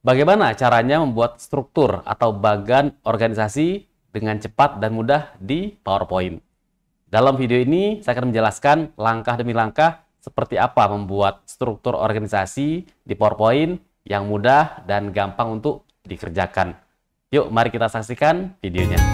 Bagaimana caranya membuat struktur atau bagan organisasi dengan cepat dan mudah di PowerPoint? Dalam video ini, saya akan menjelaskan langkah demi langkah seperti apa membuat struktur organisasi di PowerPoint yang mudah dan gampang untuk dikerjakan. Yuk, mari kita saksikan videonya.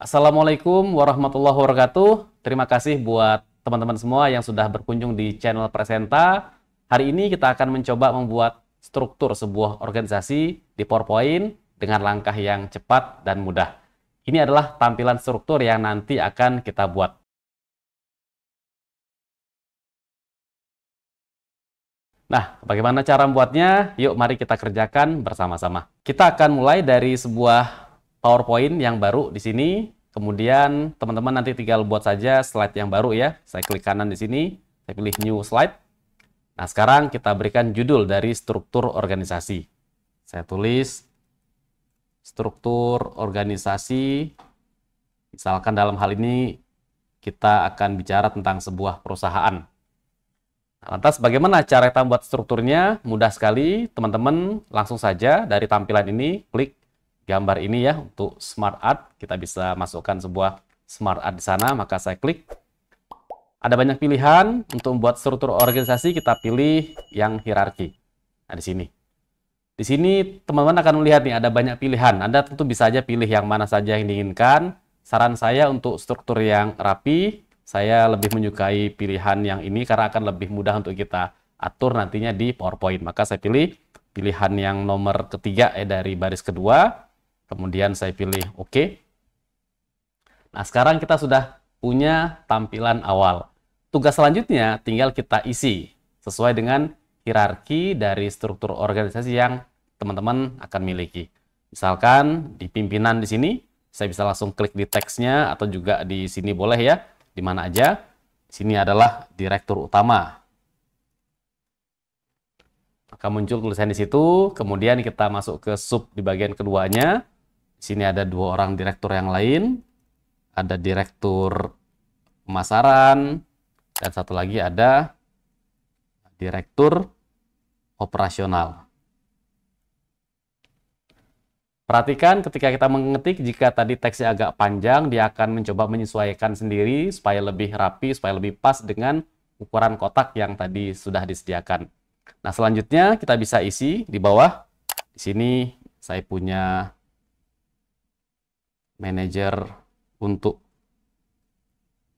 Assalamualaikum warahmatullahi wabarakatuh. Terima kasih buat teman-teman semua yang sudah berkunjung di channel Presenta. Hari ini kita akan mencoba membuat struktur sebuah organisasi di PowerPoint dengan langkah yang cepat dan mudah. Ini adalah tampilan struktur yang nanti akan kita buat. Nah, bagaimana cara membuatnya? Yuk, mari kita kerjakan bersama-sama. Kita akan mulai dari sebuah PowerPoint yang baru di sini. Kemudian teman-teman nanti tinggal buat saja slide yang baru ya. Saya klik kanan di sini, saya pilih new slide. Nah, sekarang kita berikan judul dari struktur organisasi. Saya tulis struktur organisasi. Misalkan dalam hal ini kita akan bicara tentang sebuah perusahaan. Nah, lantas bagaimana cara kita membuat strukturnya? Mudah sekali, teman-teman langsung saja dari tampilan ini klik gambar ini ya untuk Smart Art. Kita bisa masukkan sebuah Smart Art di sana, maka saya klik. Ada banyak pilihan untuk membuat struktur organisasi, kita pilih yang hierarki. Nah, di sini. Di sini teman-teman akan melihat nih ada banyak pilihan. Anda tentu bisa aja pilih yang mana saja yang diinginkan. Saran saya untuk struktur yang rapi, saya lebih menyukai pilihan yang ini karena akan lebih mudah untuk kita atur nantinya di PowerPoint. Maka saya pilih pilihan yang nomor ketiga dari baris kedua. Kemudian saya pilih OK. Nah, sekarang kita sudah punya tampilan awal. Tugas selanjutnya tinggal kita isi sesuai dengan hierarki dari struktur organisasi yang teman-teman akan miliki. Misalkan di pimpinan di sini, saya bisa langsung klik di teksnya atau juga di sini boleh ya, di mana aja. Di sini adalah direktur utama. Maka muncul tulisan di situ, kemudian kita masuk ke sub di bagian keduanya. Di sini ada dua orang direktur yang lain, ada direktur pemasaran, dan satu lagi ada direktur operasional. Perhatikan ketika kita mengetik, jika tadi teksnya agak panjang, dia akan mencoba menyesuaikan sendiri supaya lebih rapi, supaya lebih pas dengan ukuran kotak yang tadi sudah disediakan. Nah, selanjutnya kita bisa isi di bawah. Di sini saya punya manajer untuk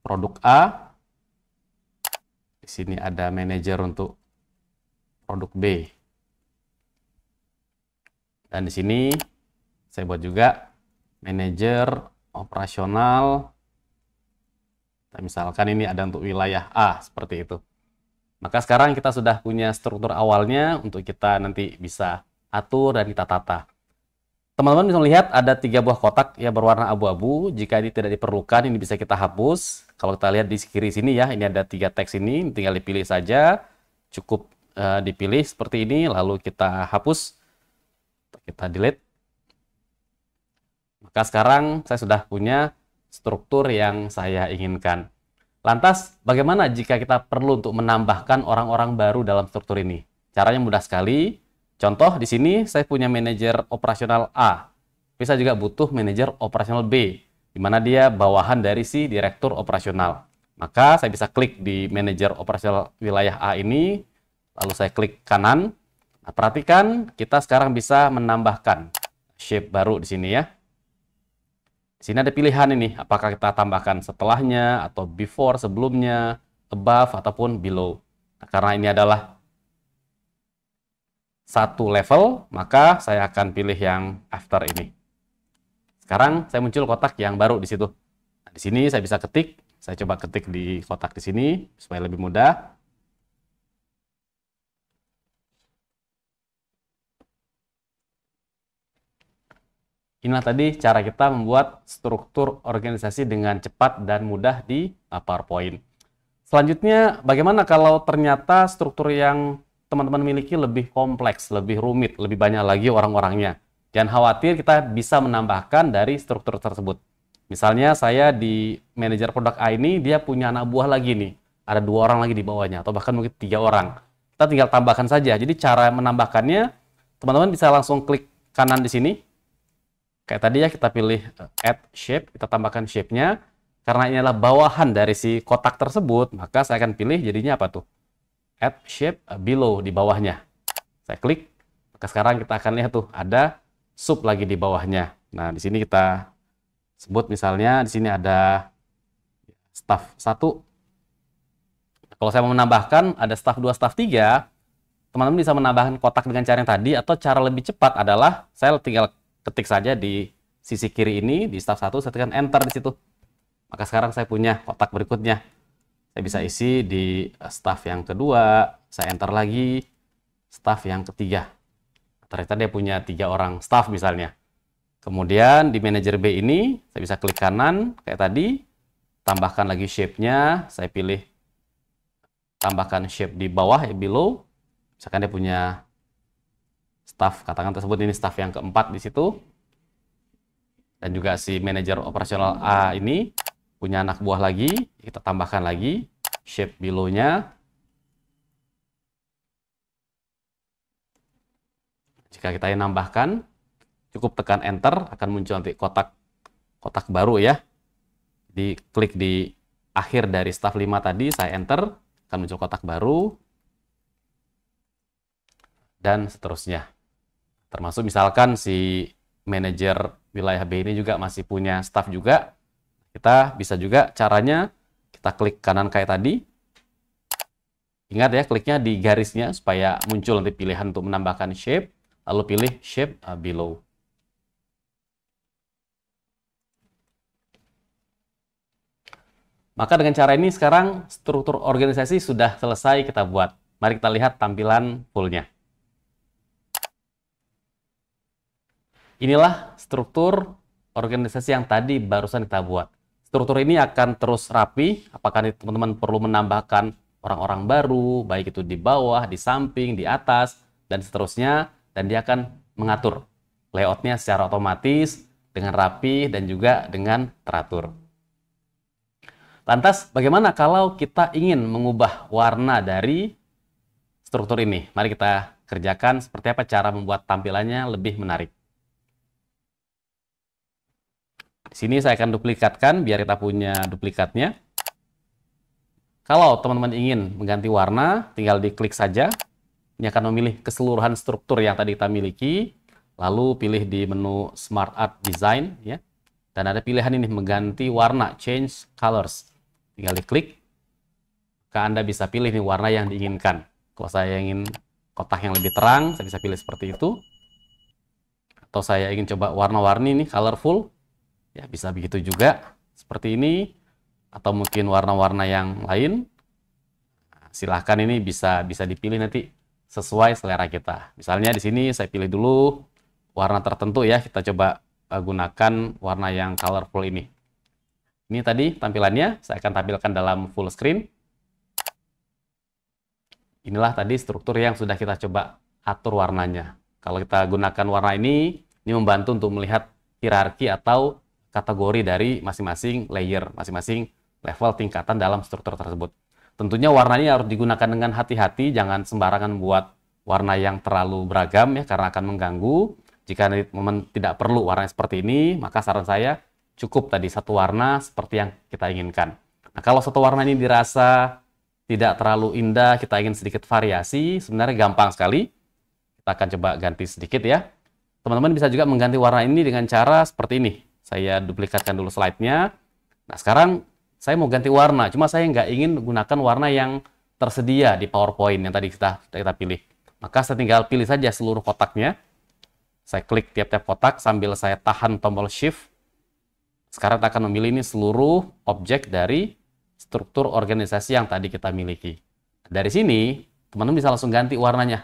produk A. Di sini ada manajer untuk produk B. Dan di sini saya buat juga manajer operasional. Misalkan ini ada untuk wilayah A, seperti itu. Maka sekarang kita sudah punya struktur awalnya untuk kita nanti bisa atur dan kita tata. Teman-teman bisa melihat ada 3 buah kotak yang berwarna abu-abu. Jika ini tidak diperlukan, ini bisa kita hapus. Kalau kita lihat di kiri sini ya, ini ada 3 teks ini, tinggal dipilih saja. Cukup dipilih seperti ini, lalu kita hapus. Kita delete. Maka sekarang saya sudah punya struktur yang saya inginkan. Lantas, bagaimana jika kita perlu untuk menambahkan orang-orang baru dalam struktur ini? Caranya mudah sekali. Contoh, di sini saya punya manajer operasional A. Bisa juga butuh manajer operasional B, di mana dia bawahan dari si direktur operasional. Maka saya bisa klik di manajer operasional wilayah A ini, lalu saya klik kanan. Nah, perhatikan, kita sekarang bisa menambahkan shape baru di sini ya. Di sini ada pilihan ini, apakah kita tambahkan setelahnya, atau before, sebelumnya, above, ataupun below. Nah, karena ini adalah satu level, maka saya akan pilih yang after ini. Sekarang saya muncul kotak yang baru di situ. Nah, di sini saya bisa ketik, saya coba ketik di kotak di sini supaya lebih mudah. Inilah tadi cara kita membuat struktur organisasi dengan cepat dan mudah di PowerPoint. Selanjutnya, bagaimana kalau ternyata struktur yang teman-teman miliki lebih kompleks, lebih rumit, lebih banyak lagi orang-orangnya? Jangan khawatir, kita bisa menambahkan dari struktur tersebut. Misalnya saya di manajer produk A ini, dia punya anak buah lagi nih. Ada 2 orang lagi di bawahnya, atau bahkan mungkin 3 orang. Kita tinggal tambahkan saja. Jadi cara menambahkannya, teman-teman bisa langsung klik kanan di sini. Kayak tadi ya, kita pilih add shape, kita tambahkan shape-nya. Karena ini adalah bawahan dari si kotak tersebut, maka saya akan pilih jadinya apa tuh? Add shape below, di bawahnya. Saya klik, maka sekarang kita akan lihat tuh, ada sub lagi di bawahnya. Nah, di sini kita sebut misalnya, di sini ada staff 1. Kalau saya mau menambahkan, ada staff 2, staff 3, teman-teman bisa menambahkan kotak dengan cara yang tadi, atau cara lebih cepat adalah, saya tinggal ketik saja di sisi kiri ini, di staff 1, saya tekan enter di situ. Maka sekarang saya punya kotak berikutnya. Saya bisa isi di staff yang kedua, saya enter lagi, staff yang ketiga. Ternyata dia punya 3 orang staff misalnya. Kemudian di manajer B ini, saya bisa klik kanan, kayak tadi, tambahkan lagi shape-nya, saya pilih tambahkan shape di bawah, ya below. Misalkan dia punya staff, katakan tersebut ini staff yang keempat di situ. Dan juga si manajer operasional A ini punya anak buah lagi, kita tambahkan lagi shape below-nya. Jika kita ingin nambahkan, cukup tekan enter, akan muncul nanti kotak baru ya. Di klik di akhir dari staff 5 tadi, saya enter, akan muncul kotak baru, dan seterusnya. Termasuk misalkan si manajer wilayah B ini juga masih punya staff juga, kita bisa juga caranya, kita klik kanan kayak tadi. Ingat ya, kliknya di garisnya supaya muncul nanti pilihan untuk menambahkan shape, lalu pilih shape below. Maka dengan cara ini sekarang struktur organisasi sudah selesai kita buat. Mari kita lihat tampilan fullnya. Inilah struktur organisasi yang tadi barusan kita buat. Struktur ini akan terus rapi, apakah teman-teman perlu menambahkan orang-orang baru, baik itu di bawah, di samping, di atas, dan seterusnya, dan dia akan mengatur layoutnya secara otomatis, dengan rapi, dan juga dengan teratur. Lantas, bagaimana kalau kita ingin mengubah warna dari struktur ini? Mari kita kerjakan seperti apa cara membuat tampilannya lebih menarik. Di sini saya akan duplikatkan biar kita punya duplikatnya. Kalau teman-teman ingin mengganti warna, tinggal diklik saja. Ini akan memilih keseluruhan struktur yang tadi kita miliki. Lalu pilih di menu Smart Art Design, ya. Dan ada pilihan ini, mengganti warna, Change Colors. Tinggal diklik, maka Anda bisa pilih nih warna yang diinginkan. Kalau saya ingin kotak yang lebih terang, saya bisa pilih seperti itu. Atau saya ingin coba warna-warni nih, colorful, ya bisa begitu juga, seperti ini. Atau mungkin warna-warna yang lain, silahkan ini bisa dipilih nanti sesuai selera kita. Misalnya di sini saya pilih dulu warna tertentu ya, kita coba gunakan warna yang colorful ini. Ini tadi tampilannya, saya akan tampilkan dalam full screen. Inilah tadi struktur yang sudah kita coba atur warnanya. Kalau kita gunakan warna ini membantu untuk melihat hierarki atau kategori dari masing-masing layer, masing-masing level tingkatan dalam struktur tersebut. Tentunya warna ini harus digunakan dengan hati-hati, jangan sembarangan buat warna yang terlalu beragam ya, karena akan mengganggu. Jika teman tidak perlu warna seperti ini, maka saran saya cukup tadi satu warna seperti yang kita inginkan. Nah, kalau satu warna ini dirasa tidak terlalu indah, kita ingin sedikit variasi, sebenarnya gampang sekali. Kita akan coba ganti sedikit ya. Teman-teman bisa juga mengganti warna ini dengan cara seperti ini. Saya duplikatkan dulu slide-nya. Nah, sekarang saya mau ganti warna, cuma saya nggak ingin menggunakan warna yang tersedia di PowerPoint yang tadi kita pilih. Maka saya tinggal pilih saja seluruh kotaknya. Saya klik tiap-tiap kotak sambil saya tahan tombol Shift. Sekarang kita akan memilih ini seluruh objek dari struktur organisasi yang tadi kita miliki. Dari sini, teman-teman bisa langsung ganti warnanya.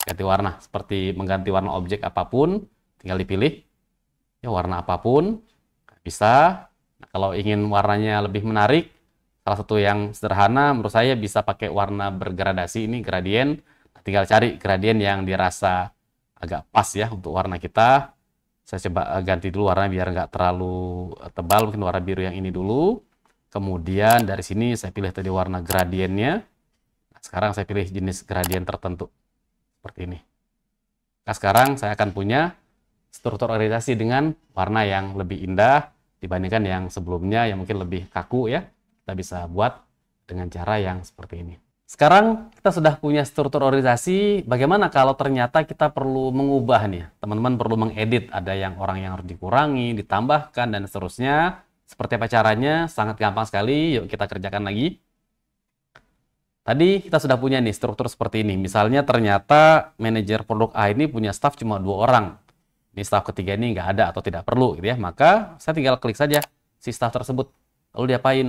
Ganti warna, seperti mengganti warna objek apapun, tinggal dipilih. Ya, warna apapun, bisa. Nah, kalau ingin warnanya lebih menarik, salah satu yang sederhana, menurut saya bisa pakai warna bergradasi, ini gradien. Nah, tinggal cari gradien yang dirasa agak pas ya untuk warna kita. Saya coba ganti dulu warna biar nggak terlalu tebal, mungkin warna biru yang ini dulu. Kemudian dari sini saya pilih tadi warna gradiennya. Nah, sekarang saya pilih jenis gradien tertentu, seperti ini. Nah, sekarang saya akan punya struktur organisasi dengan warna yang lebih indah dibandingkan yang sebelumnya yang mungkin lebih kaku ya. Kita bisa buat dengan cara yang seperti ini. Sekarang kita sudah punya struktur organisasi, bagaimana kalau ternyata kita perlu mengubah nih? Teman-teman perlu mengedit, ada yang orang yang harus dikurangi, ditambahkan, dan seterusnya. Seperti apa caranya? Sangat gampang sekali, yuk kita kerjakan lagi. Tadi kita sudah punya nih struktur seperti ini. Misalnya ternyata manajer produk A ini punya staff cuma 2 orang. Ini staff ketiga ini nggak ada atau tidak perlu gitu ya. Maka saya tinggal klik saja si staff tersebut. Lalu diapain?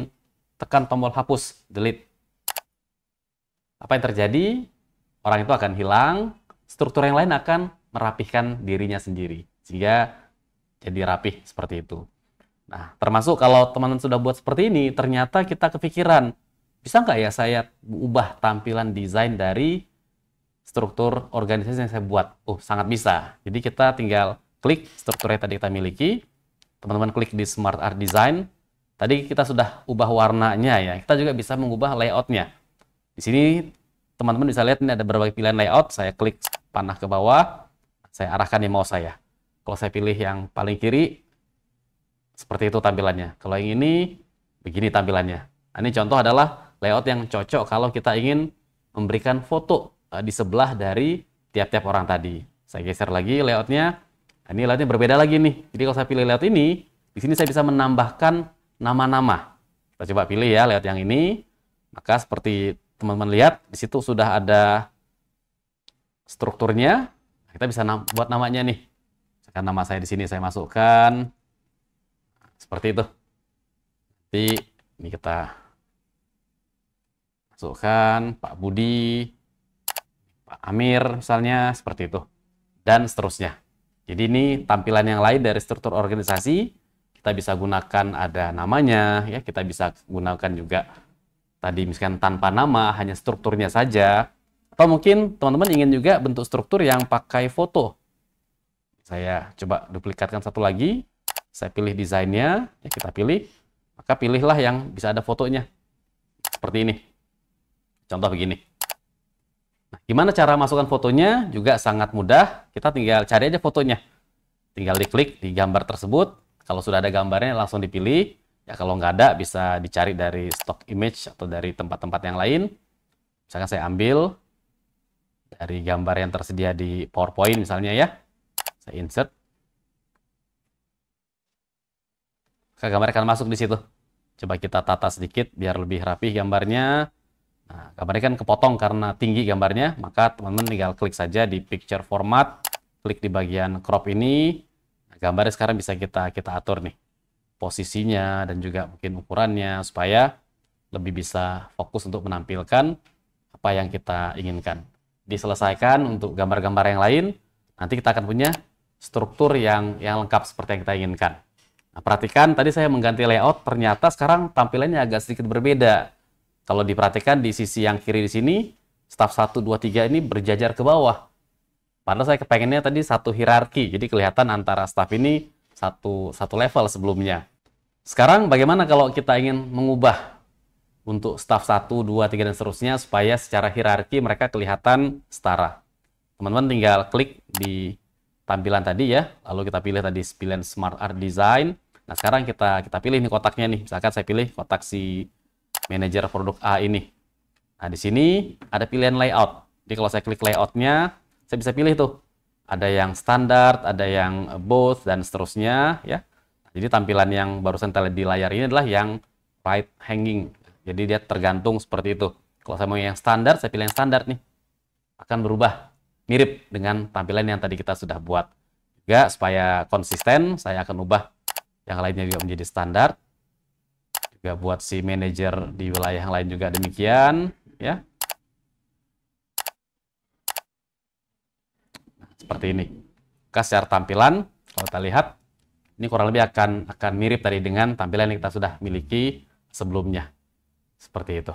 Tekan tombol hapus, delete. Apa yang terjadi? Orang itu akan hilang, struktur yang lain akan merapihkan dirinya sendiri. Sehingga jadi rapih seperti itu. Nah, termasuk kalau teman-teman sudah buat seperti ini, ternyata kita kepikiran, bisa nggak ya saya ubah tampilan desain dari struktur organisasi yang saya buat? Oh, sangat bisa. Jadi kita tinggal klik struktur yang tadi kita miliki, teman-teman klik di Smart Art Design. Tadi kita sudah ubah warnanya ya, kita juga bisa mengubah layoutnya. Di sini teman-teman bisa lihat ini ada berbagai pilihan layout. Saya klik panah ke bawah, saya arahkan di mouse saya. Kalau saya pilih yang paling kiri, seperti itu tampilannya. Kalau yang ini, begini tampilannya. Nah, ini contoh adalah layout yang cocok kalau kita ingin memberikan foto di sebelah dari tiap-tiap orang tadi. Saya geser lagi layoutnya. Nah, ini layoutnya berbeda lagi nih. Jadi kalau saya pilih layout ini, di sini saya bisa menambahkan nama-nama. Kita coba pilih ya layout yang ini. Maka seperti teman-teman lihat, di situ sudah ada strukturnya. Kita bisa buat namanya nih. Misalkan nama saya di sini saya masukkan seperti itu. Nanti ini kita masukkan Pak Budi, Pak Amir misalnya seperti itu, dan seterusnya. Jadi ini tampilan yang lain dari struktur organisasi. Kita bisa gunakan ada namanya, ya kita bisa gunakan juga tadi misalkan tanpa nama, hanya strukturnya saja. Atau mungkin teman-teman ingin juga bentuk struktur yang pakai foto. Saya coba duplikatkan satu lagi. Saya pilih desainnya, ya kita pilih. Maka pilihlah yang bisa ada fotonya. Seperti ini. Contoh begini. Nah, gimana cara masukkan fotonya? Juga sangat mudah. Kita tinggal cari aja fotonya. Tinggal diklik di gambar tersebut. Kalau sudah ada gambarnya langsung dipilih. Ya kalau nggak ada bisa dicari dari stock image atau dari tempat-tempat yang lain. Misalkan saya ambil dari gambar yang tersedia di PowerPoint misalnya ya. Saya insert. Maka gambar akan masuk di situ. Coba kita tata sedikit biar lebih rapih gambarnya. Nah, gambarnya kan kepotong karena tinggi gambarnya. Maka teman-teman tinggal klik saja di picture format. Klik di bagian crop ini. Nah, gambarnya sekarang bisa kita atur nih. Posisinya dan juga mungkin ukurannya supaya lebih bisa fokus untuk menampilkan apa yang kita inginkan. Diselesaikan untuk gambar-gambar yang lain, nanti kita akan punya struktur yang lengkap seperti yang kita inginkan. Nah, perhatikan tadi saya mengganti layout, ternyata sekarang tampilannya agak sedikit berbeda. Kalau diperhatikan di sisi yang kiri di sini, staf 1, 2, 3 ini berjajar ke bawah. Padahal saya kepengennya tadi satu hierarki, jadi kelihatan antara staf ini satu level sebelumnya. Sekarang bagaimana kalau kita ingin mengubah untuk staf 1, 2, 3, dan seterusnya supaya secara hierarki mereka kelihatan setara. Teman-teman tinggal klik di tampilan tadi ya, lalu kita pilih tadi pilihan Smart Art Design. Nah sekarang kita pilih nih kotaknya nih, misalkan saya pilih kotak si manajer produk A ini. Nah di sini ada pilihan layout. Jadi kalau saya klik layoutnya, saya bisa pilih tuh. Ada yang standar, ada yang both, dan seterusnya ya. Jadi tampilan yang barusan terlihat di layar ini adalah yang right hanging. Jadi dia tergantung seperti itu. Kalau saya mau yang standar, saya pilih yang standar nih. Akan berubah mirip dengan tampilan yang tadi kita sudah buat. Juga supaya konsisten, saya akan ubah yang lainnya juga menjadi standar. Juga buat si manajer di wilayah yang lain juga demikian ya. Seperti ini. Secara tampilan, kalau kita lihat, ini kurang lebih akan mirip tadi dengan tampilan yang kita sudah miliki sebelumnya. Seperti itu.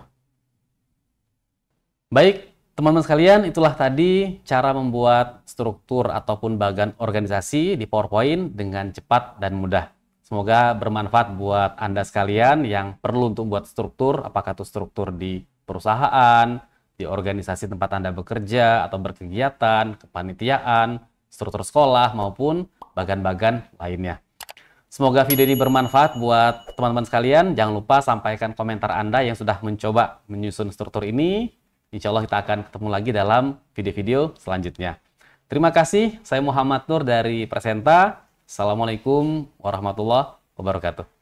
Baik, Teman-teman sekalian, itulah tadi cara membuat struktur ataupun bagan organisasi di PowerPoint dengan cepat dan mudah. Semoga bermanfaat buat Anda sekalian yang perlu untuk buat struktur, apakah itu struktur di perusahaan, di organisasi tempat Anda bekerja atau berkegiatan, kepanitiaan, struktur sekolah, maupun bagan-bagan lainnya. Semoga video ini bermanfaat buat teman-teman sekalian. Jangan lupa sampaikan komentar Anda yang sudah mencoba menyusun struktur ini. Insya Allah kita akan ketemu lagi dalam video-video selanjutnya. Terima kasih, saya Muhammad Nur dari Presenta. Assalamualaikum warahmatullahi wabarakatuh.